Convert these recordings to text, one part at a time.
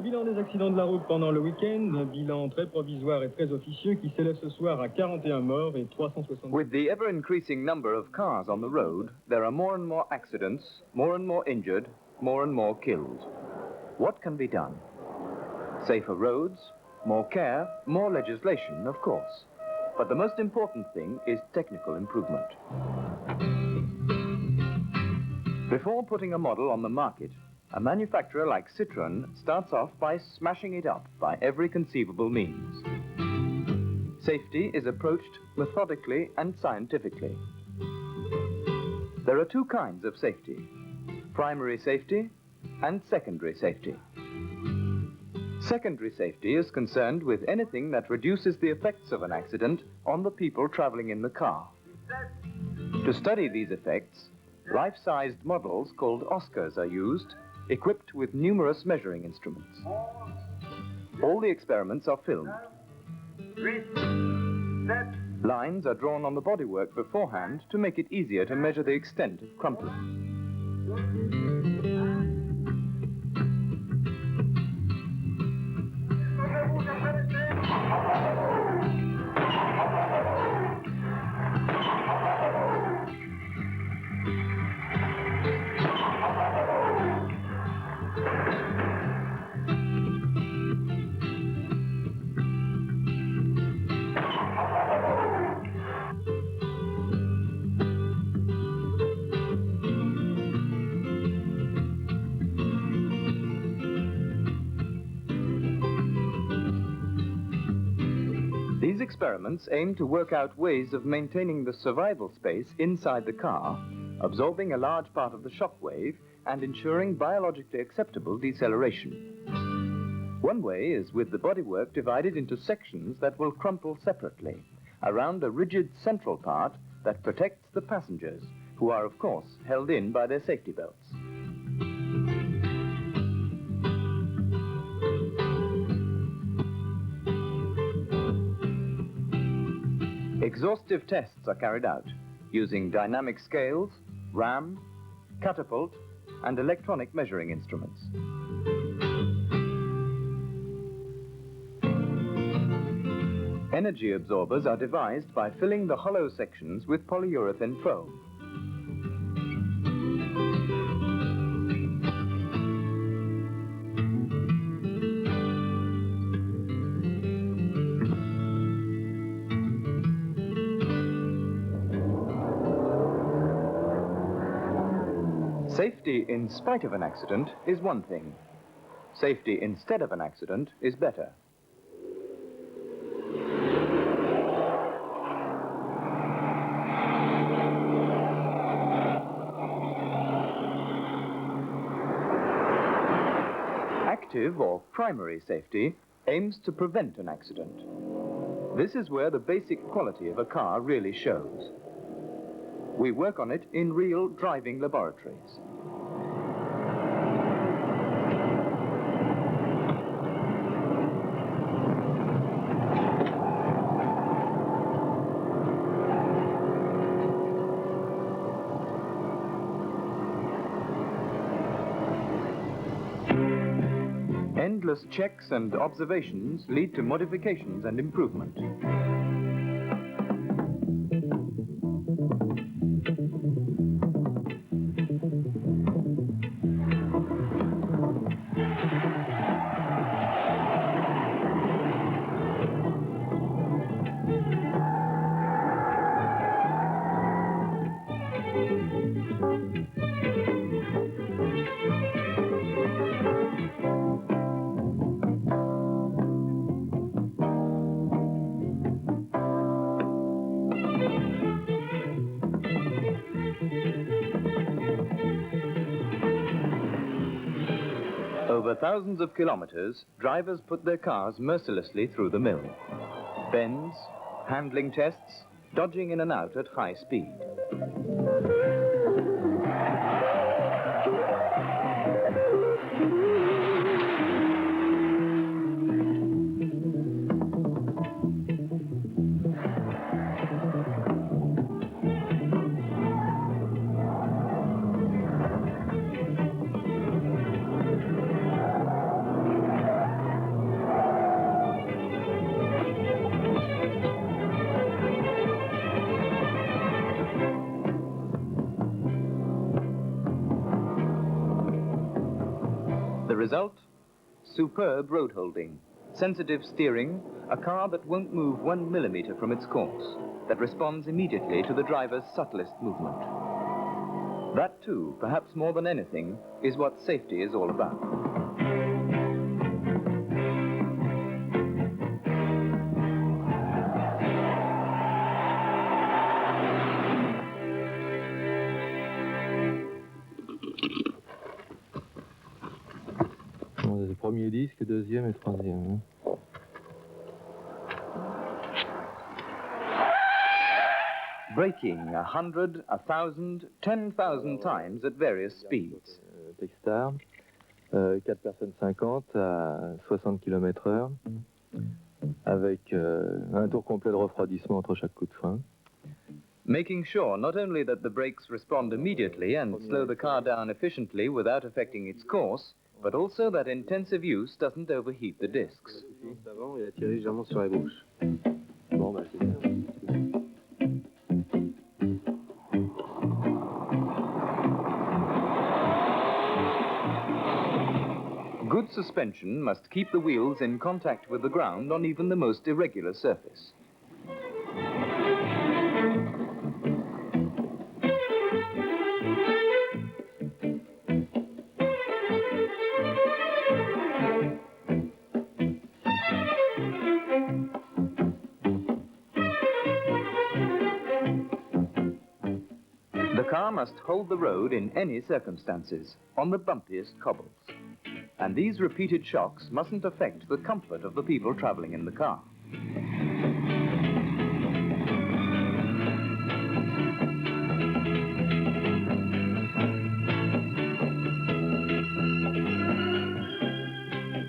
bilan des accidents de la route pendant le week-end, un bilan très provisoire et très officieux qui s'élève ce soir à 41 morts et 360... With the ever-increasing number of cars on the road, there are more and more accidents, more and more injured, more and more killed. What can be done? Safer roads, more care, more legislation, of course. But the most important thing is technical improvement. Before putting a model on the market, a manufacturer like Citroën starts off by smashing it up by every conceivable means. Safety is approached methodically and scientifically. There are two kinds of safety: primary safety and secondary safety. Secondary safety is concerned with anything that reduces the effects of an accident on the people traveling in the car. To study these effects, life-sized models called Oscars are used, equipped with numerous measuring instruments. All the experiments are filmed. Lines are drawn on the bodywork beforehand to make it easier to measure the extent of crumpling. These experiments aim to work out ways of maintaining the survival space inside the car, absorbing a large part of the shock wave and ensuring biologically acceptable deceleration. One way is with the bodywork divided into sections that will crumple separately around a rigid central part that protects the passengers, who are, of course, held in by their safety belts. Exhaustive tests are carried out using dynamic scales, ram, catapult, and electronic measuring instruments. Energy absorbers are devised by filling the hollow sections with polyurethane foam. Safety in spite of an accident is one thing. Safety instead of an accident is better. Active or primary safety aims to prevent an accident. This is where the basic quality of a car really shows. We work on it in real driving laboratories. Endless checks and observations lead to modifications and improvement. Over thousands of kilometers, drivers put their cars mercilessly through the mill. Bends, handling tests, dodging in and out at high speed. result? Superb road holding, sensitive steering, a car that won't move 1 millimeter from its course, that responds immediately to the driver's subtlest movement. That too, perhaps more than anything, is what safety is all about. Premier disque, deuxième et troisième. Braking 100, 1,000, 10,000 times at various speeds. Textar, 4 personnes 50 à 60 km/h, avec un tour complet de refroidissement entre chaque coup de frein. Making sure not only that the brakes respond immediately and slow the car down efficiently without affecting its course, but also that intensive use doesn't overheat the discs. Avant, il a tiré légèrement sur la gauche. Bon, bah, c'est bien. Good suspension must keep the wheels in contact with the ground on even the most irregular surface. The car must hold the road in any circumstances, on the bumpiest cobbles. And these repeated shocks mustn't affect the comfort of the people traveling in the car.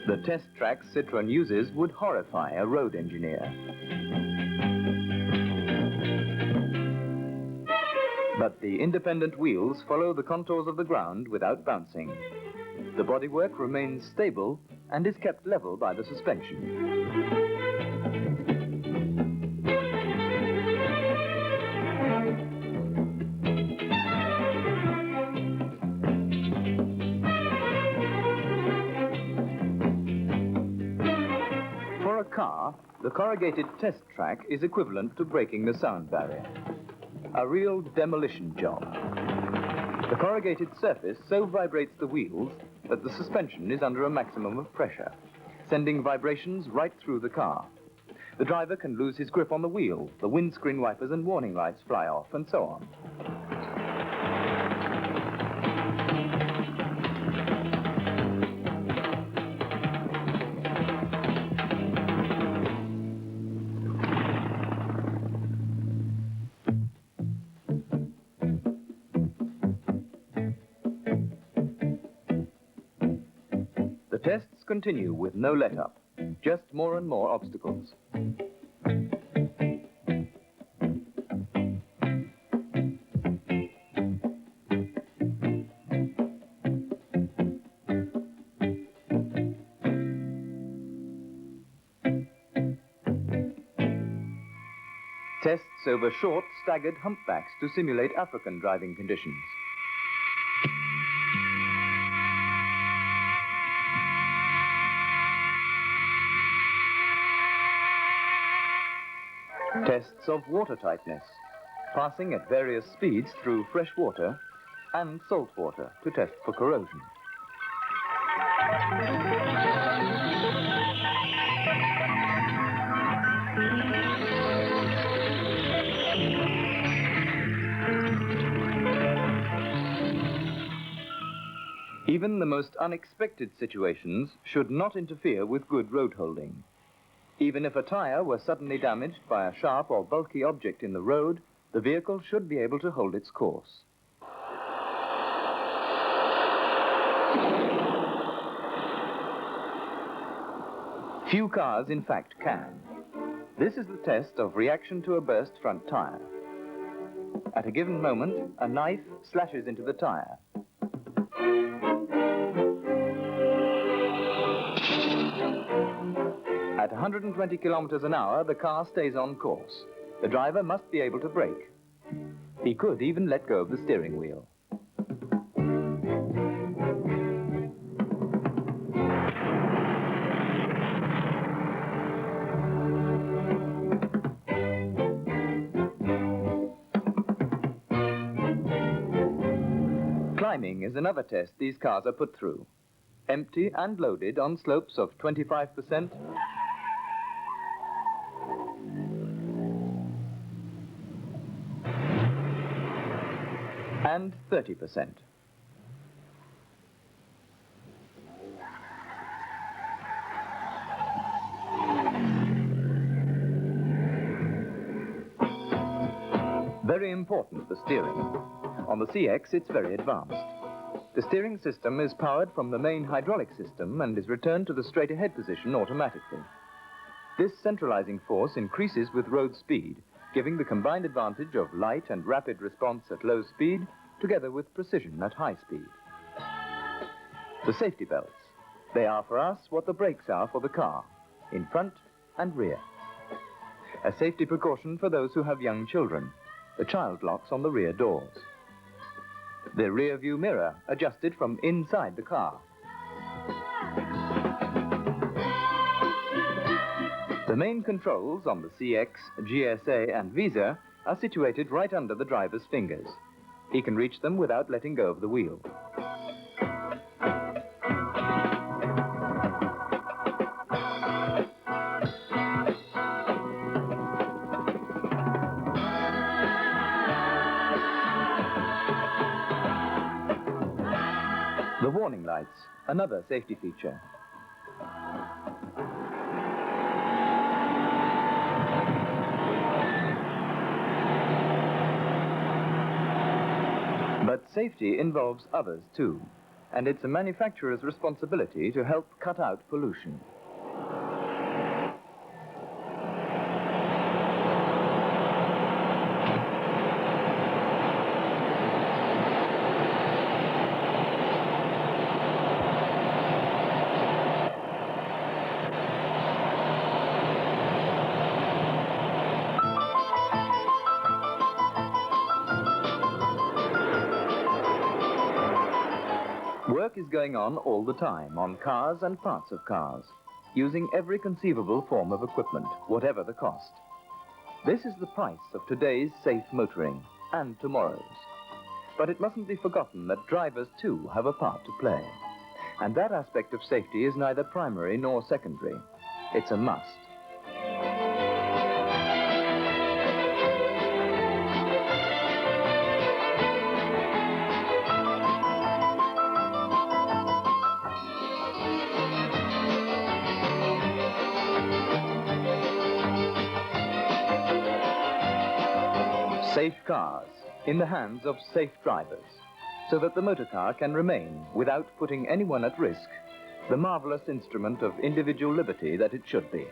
The test tracks Citroën uses would horrify a road engineer. But the independent wheels follow the contours of the ground without bouncing. The bodywork remains stable and is kept level by the suspension. For a car, the corrugated test track is equivalent to breaking the sound barrier. A real demolition job. The corrugated surface so vibrates the wheels that the suspension is under a maximum of pressure, sending vibrations right through the car. The driver can lose his grip on the wheel, the windscreen wipers and warning lights fly off, and so on. The tests continue with no let-up, just more and more obstacles. Tests over short, staggered humpbacks to simulate African driving conditions. Tests of watertightness, passing at various speeds through fresh water and salt water to test for corrosion. Even the most unexpected situations should not interfere with good road holding. Even if a tire were suddenly damaged by a sharp or bulky object in the road, the vehicle should be able to hold its course. Few cars, in fact, can. This is the test of reaction to a burst front tire. At a given moment, a knife slashes into the tire. At 120 kilometers an hour, the car stays on course. The driver must be able to brake. He could even let go of the steering wheel. Climbing is another test these cars are put through. Empty and loaded on slopes of 25% and 30%. Very important, the steering. On the CX, it's very advanced. The steering system is powered from the main hydraulic system and is returned to the straight-ahead position automatically. This centralizing force increases with road speed, giving the combined advantage of light and rapid response at low speed, together with precision at high speed. The safety belts. They are for us what the brakes are for the car, in front and rear. A safety precaution for those who have young children. The child locks on the rear doors. The rear view mirror adjusted from inside the car. The main controls on the CX, GSA and Visa are situated right under the driver's fingers. He can reach them without letting go of the wheel. The warning lights, another safety feature. But safety involves others too, and it's a manufacturer's responsibility to help cut out pollution. Work is going on all the time on cars and parts of cars, using every conceivable form of equipment, whatever the cost. This is the price of today's safe motoring, and tomorrow's. But it mustn't be forgotten that drivers too have a part to play. And that aspect of safety is neither primary nor secondary. It's a must. Safe cars in the hands of safe drivers, so that the motor car can remain, without putting anyone at risk, the marvelous instrument of individual liberty that it should be.